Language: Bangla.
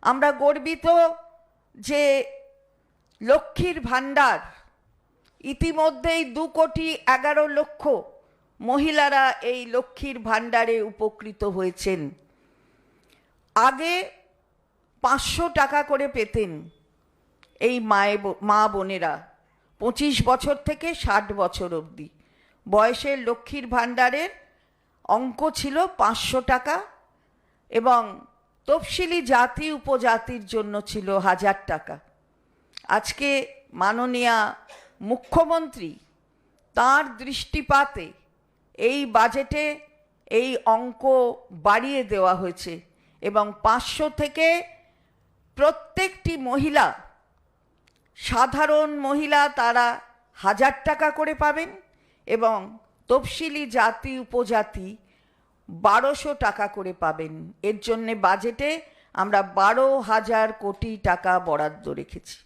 আমরা গর্বিত যে লক্ষ্মীর ভাণ্ডার ইতিমধ্যেই 2,11,00,000 মহিলারা এই লক্ষ্মীর ভাণ্ডারে উপকৃত হয়েছেন। আগে 500 টাকা করে পেতেন এই মা বোনেরা 25 বছর থেকে 60 বছর অবধি বয়সের লক্ষ্মীর ভাণ্ডারের অঙ্ক ছিল 500 টাকা এবং তফসিলি জাতি উপজাতির জন্য ছিল 1000 টাকা। আজকে মাননীয় মুখ্যমন্ত্রী তার দৃষ্টিপাতে এই বাজেটে এই অঙ্ক বাড়িয়ে দেওয়া হয়েছে এবং 500 থেকে প্রত্যেকটি মহিলা, সাধারণ মহিলা তারা 1000 টাকা করে পাবেন এবং তফসিলি জাতি উপজাতি 1200 টাকা করে পাবেন। এর জন্যে বাজেটে আমরা 12,000 কোটি টাকা বরাদ্দ রেখেছি।